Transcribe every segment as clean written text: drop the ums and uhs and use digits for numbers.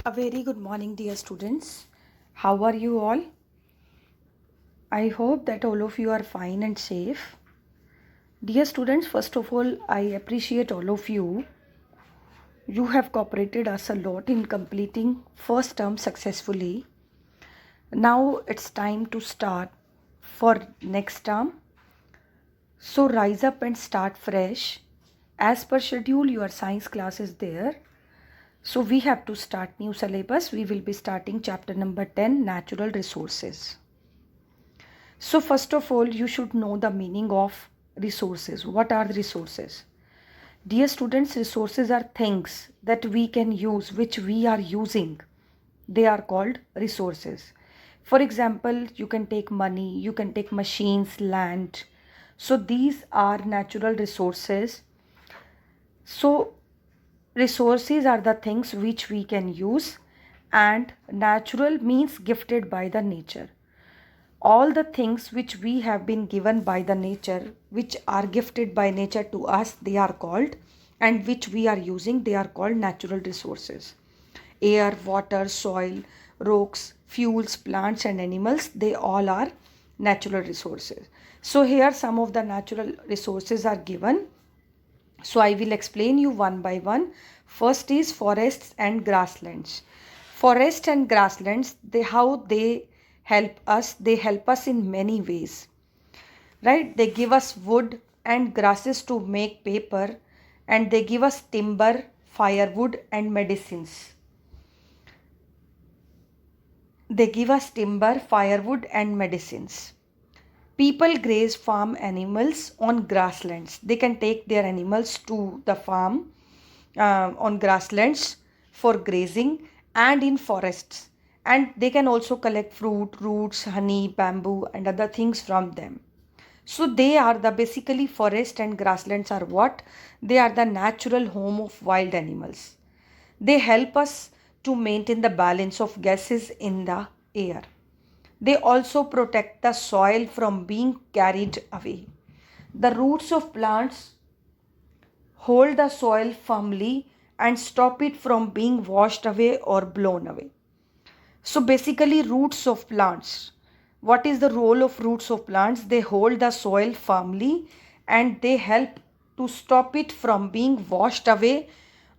A very good morning, dear students. How are you all? I hope that all of you are fine and safe. Dear students, first of all, I appreciate all of you. You have cooperated us a lot in completing first term successfully. Now it's time to start for next term. So rise up and start fresh. As per schedule, your science class is there. So we have to start new syllabus. We will be starting chapter number 10, Natural Resources. So first of all, you should know the meaning of resources. What are the resources? Dear students, resources are things that we can use, which we are using. They are called resources. For example, you can take money, you can take machines, land. So these are natural resources. So resources are the things which we can use, and natural means gifted by the nature. All the things which we have been given by the nature, which are gifted by nature to us, they are called, and which we are using, they are called natural resources. Air, water, soil, rocks, fuels, plants and animals, they all are natural resources. So here some of the natural resources are given. So I will explain you one by one. First is forests and grasslands. Forests and grasslands, how they help us? They help us in many ways, right? They give us wood and grasses to make paper, and they give us timber, firewood and medicines. They give us timber, firewood and medicines. People graze farm animals on grasslands. They can take their animals to the farm on grasslands for grazing and in forests. And they can also collect fruit, roots, honey, bamboo and other things from them. So they are the basically forest and grasslands are what? They are the natural home of wild animals. They help us to maintain the balance of gases in the air. They also protect the soil from being carried away. The roots of plants hold the soil firmly and stop it from being washed away or blown away. So basically, roots of plants. What is the role of roots of plants? They hold the soil firmly and they help to stop it from being washed away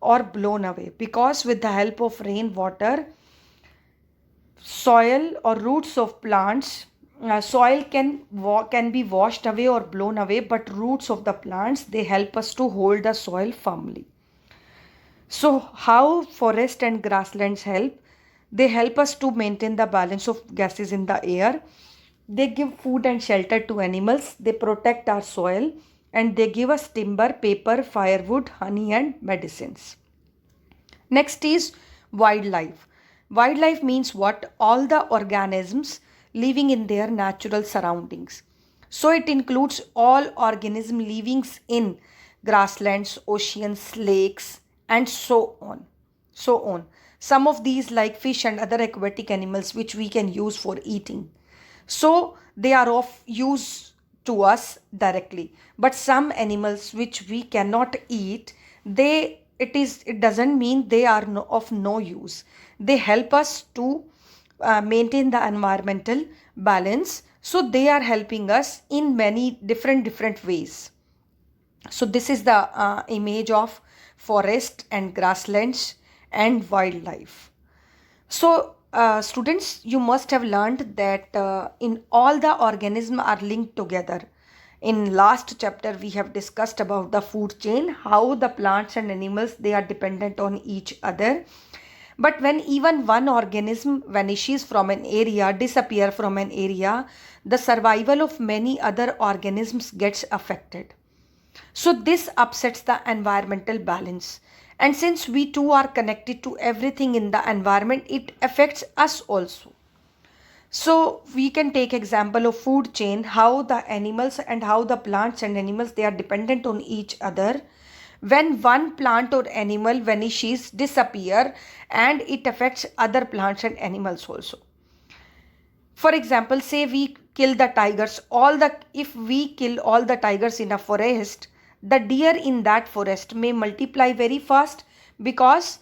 or blown away, because with the help of rainwater, soil or roots of plants, soil can be washed away or blown away, but roots of the plants, they help us to hold the soil firmly. So how forest and grasslands help? They help us to maintain the balance of gases in the air. They give food and shelter to animals. They protect our soil, and they give us timber, paper, firewood, honey and medicines. Next is wildlife. Wildlife means what? All the organisms living in their natural surroundings. So it includes all organism living in grasslands, oceans, lakes and so on. So on. Some of these like fish and other aquatic animals which we can use for eating. So they are of use to us directly. But some animals which we cannot eat, it doesn't mean they are of no use. They help us to maintain the environmental balance. So they are helping us in many different ways. So this is the image of forest and grasslands and wildlife. So students, you must have learned that in all the organisms are linked together. In last chapter we have discussed about the food chain, how the plants and animals, they are dependent on each other. But when even one organism vanishes from an area, disappear from an area, the survival of many other organisms gets affected. So this upsets the environmental balance. And since we too are connected to everything in the environment, it affects us also. So we can take example of food chain, how the animals and how the plants and animals, they are dependent on each other. When one plant or animal vanishes, disappear, and it affects other plants and animals also. For example, say we kill the tigers, if we kill all the tigers in a forest, the deer in that forest may multiply very fast, because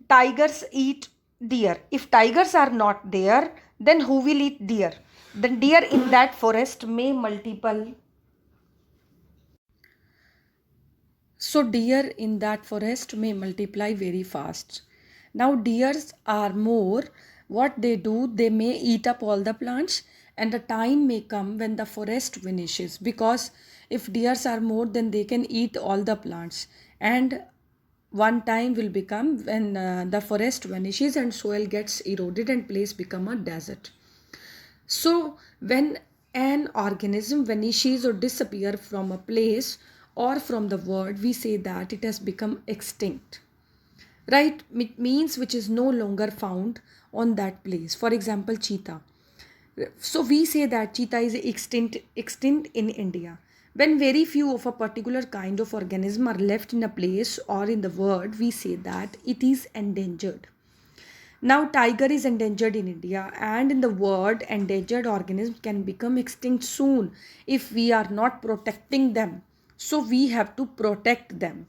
tigers eat deer. If tigers are not there, then who will eat deer? Then deer in that forest may multiple. So deer in that forest may multiply very fast. Now deers are more. What they do, they may eat up all the plants, and a time may come when the forest vanishes, because if deers are more, then they can eat all the plants, and one time will become when the forest vanishes and soil gets eroded and place become a desert. So when an organism vanishes or disappear from a place or from the world, we say that it has become extinct. Right? It means which is no longer found on that place. For example, cheetah. So we say that cheetah is extinct in India. When very few of a particular kind of organism are left in a place or in the world, we say that it is endangered. Now tiger is endangered in India, and in the world endangered organisms can become extinct soon if we are not protecting them. So we have to protect them.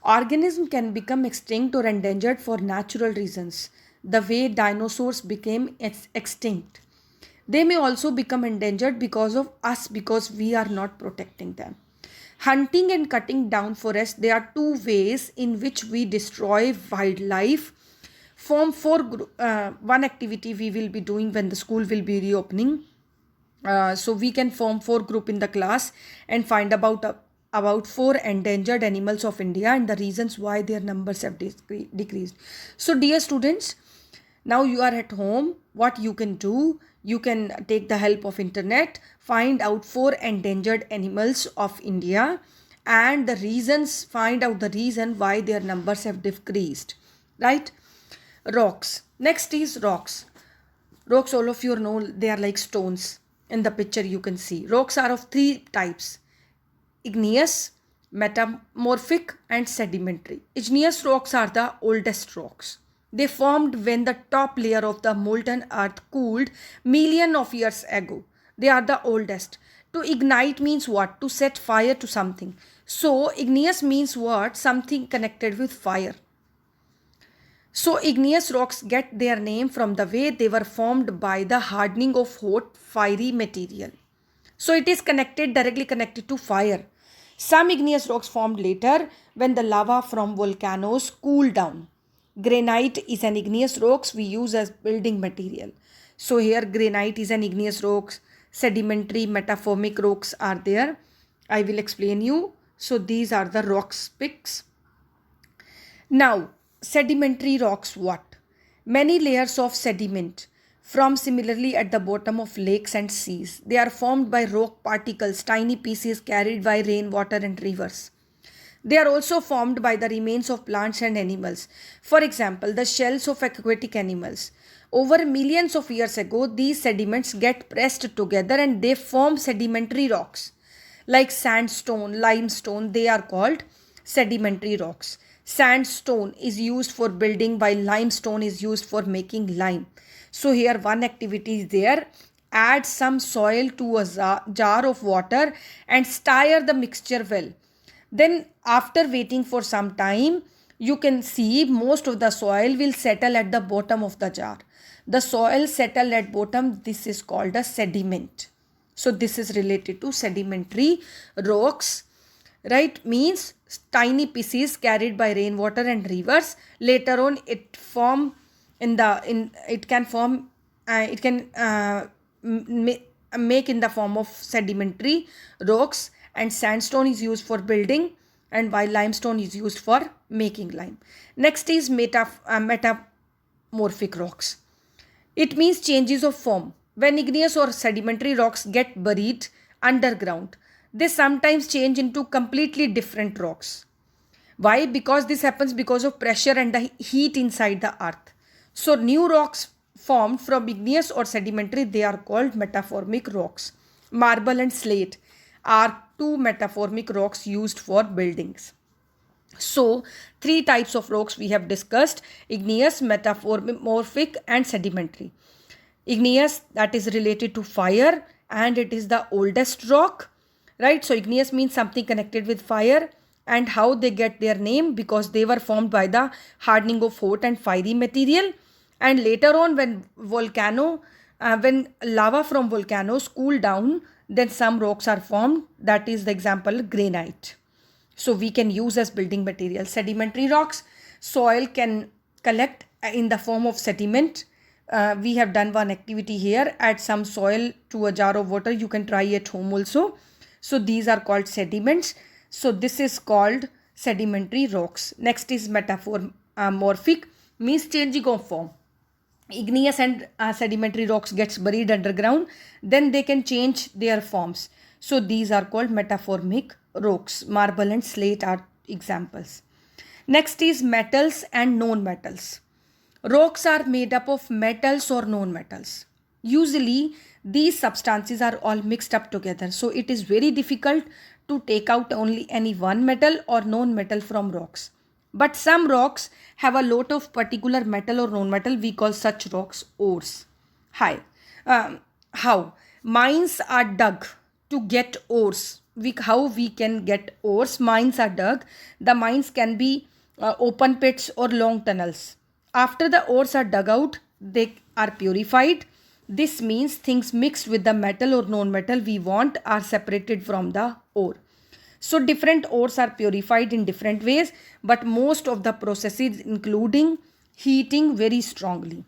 Organisms can become extinct or endangered for natural reasons, the way dinosaurs became extinct. They may also become endangered because of us, because we are not protecting them. Hunting and cutting down forests, there are two ways in which we destroy wildlife. Form four one activity we will be doing when the school will be reopening. So we can form four group in the class and find about four endangered animals of India and the reasons why their numbers have decreased. So dear students, now you are at home. What you can do, you can take the help of internet, find out four endangered animals of India and the reasons, find out the reason why their numbers have decreased. Right? Rocks. Next is rocks. Rocks, all of you know, they are like stones. In the picture you can see. Rocks are of three types: igneous, metamorphic and sedimentary. Igneous rocks are the oldest rocks. They formed when the top layer of the molten earth cooled millions of years ago. They are the oldest. To ignite means what? To set fire to something. So igneous means what? Something connected with fire. So igneous rocks get their name from the way they were formed by the hardening of hot fiery material. So it is directly connected to fire. Some igneous rocks formed later when the lava from volcanoes cooled down. Granite is an igneous rocks we use as building material. So here granite is an igneous rocks. Sedimentary metamorphic rocks are there. I will explain you. So these are the rocks picks. Now sedimentary rocks what? Many layers of sediment form similarly at the bottom of lakes and seas. They are formed by rock particles, tiny pieces carried by rainwater and rivers. They are also formed by the remains of plants and animals. For example, the shells of aquatic animals. Over millions of years ago, these sediments get pressed together and they form sedimentary rocks. Like sandstone, limestone, they are called sedimentary rocks. Sandstone is used for building while limestone is used for making lime. So here one activity is there. Add some soil to a jar of water and stir the mixture well. Then after waiting for some time, you can see most of the soil will settle at the bottom of the jar. The soil settle at bottom, this is called a sediment. So this is related to sedimentary rocks. Right? Means tiny pieces carried by rainwater and rivers. Later on it can make in the form of sedimentary rocks, and sandstone is used for building and while limestone is used for making lime. Next is metamorphic rocks. It means changes of form. When igneous or sedimentary rocks get buried underground, they sometimes change into completely different rocks. Why? Because this happens because of pressure and the heat inside the earth. So new rocks formed from igneous or sedimentary, they are called metamorphic rocks. Marble and slate are two metamorphic rocks used for buildings. So three types of rocks we have discussed: igneous, metamorphic and sedimentary. Igneous, that is related to fire and it is the oldest rock. Right? So igneous means something connected with fire. And how they get their name? Because they were formed by the hardening of hot and fiery material. And later on, when lava from volcanoes cool down, then some rocks are formed. That is the example granite. So we can use as building material. Sedimentary rocks, soil can collect in the form of sediment. We have done one activity here. Add some soil to a jar of water. You can try at home also. So these are called sediments. So this is called sedimentary rocks. Next is metamorphic, means changing of form. Igneous and sedimentary rocks gets buried underground, then they can change their forms. So these are called metamorphic rocks. Marble and slate are examples. Next is metals and non-metals. Rocks are made up of metals or non-metals. Usually these substances are all mixed up together, so it is very difficult to take out only any one metal or non-metal from rocks. But some rocks have a lot of particular metal or non-metal. We call such rocks ores. Hi. How? Mines are dug to get ores. How we can get ores? Mines are dug. The mines can be open pits or long tunnels. After the ores are dug out, they are purified. This means things mixed with the metal or non-metal we want are separated from the ore. So different ores are purified in different ways, but most of the processes including heating very strongly.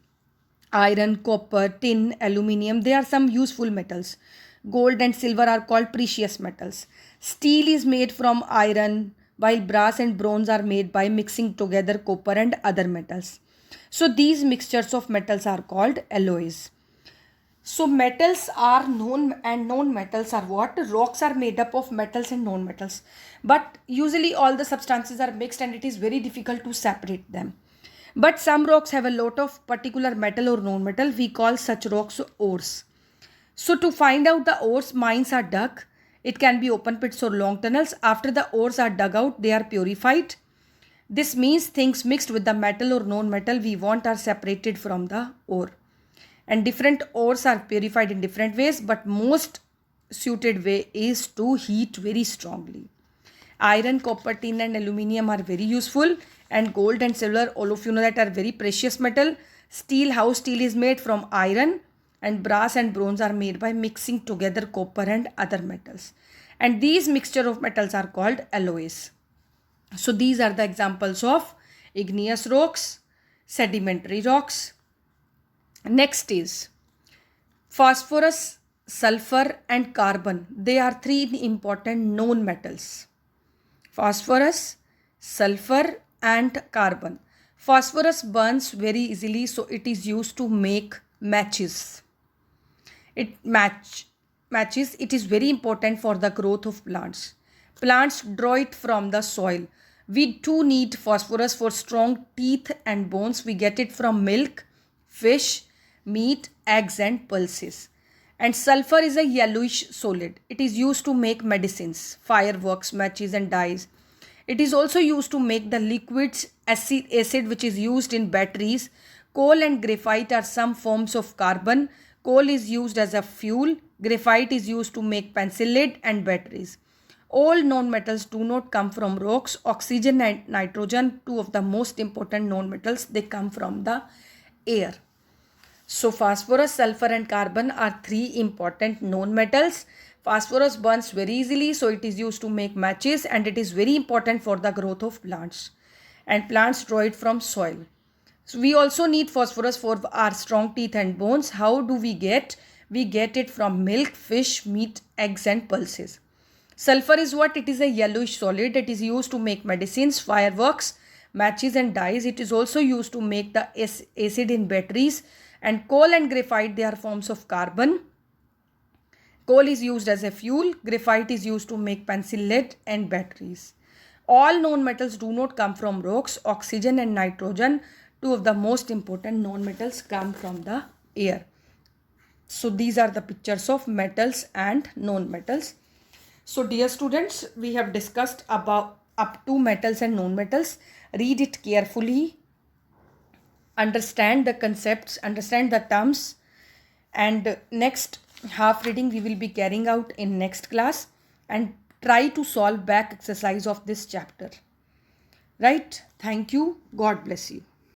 Iron, copper, tin, aluminium, they are some useful metals. Gold and silver are called precious metals. Steel is made from iron, while brass and bronze are made by mixing together copper and other metals. So these mixtures of metals are called alloys. So metals are known and non-metals are what? Rocks are made up of metals and non-metals. But usually all the substances are mixed and it is very difficult to separate them. But some rocks have a lot of particular metal or non-metal. We call such rocks ores. So to find out the ores, mines are dug. It can be open pits or long tunnels. After the ores are dug out, they are purified. This means things mixed with the metal or non-metal we want are separated from the ore. And different ores are purified in different ways, but most suited way is to heat very strongly. Iron, copper, tin and aluminium are very useful, and gold and silver, all of you know that, are very precious metal. Steel, how steel is made from iron, and brass and bronze are made by mixing together copper and other metals. And these mixture of metals are called alloys. So these are the examples of igneous rocks, sedimentary rocks. Next is phosphorus, sulfur and carbon. They are three important known metals. Phosphorus, sulfur and carbon. Phosphorus burns very easily, so it is used to make matches. Matches. It is very important for the growth of plants. Plants draw it from the soil. We too need phosphorus for strong teeth and bones. We get it from milk, fish, meat, eggs and pulses. And sulfur is a yellowish solid. It is used to make medicines, fireworks, matches and dyes. It is also used to make the liquids acid which is used in batteries. Coal and graphite are some forms of carbon. Coal is used as a fuel. Graphite is used to make pencil lead and batteries. All known metals do not come from rocks. Oxygen and nitrogen, two of the most important known metals, they come from the air. So phosphorus, sulfur and carbon are three important known metals. Phosphorus burns very easily, so it is used to make matches, and it is very important for the growth of plants. And plants draw it from soil. So we also need phosphorus for our strong teeth and bones. How do we get? We get it from milk, fish, meat, eggs and pulses. Sulfur is what? It is a yellowish solid. It is used to make medicines, fireworks, matches and dyes. It is also used to make the acid in batteries. And coal and graphite, they are forms of carbon. Coal is used as a fuel. Graphite is used to make pencil lead and batteries. All known metals do not come from rocks. Oxygen and nitrogen, two of the most important known metals, come from the air. So these are the pictures of metals and known metals. So dear students, we have discussed about up to metals and known metals. Read it carefully. Understand the concepts, understand the terms, and next half reading we will be carrying out in next class, and try to solve back exercise of this chapter. Right? Thank you. God bless you.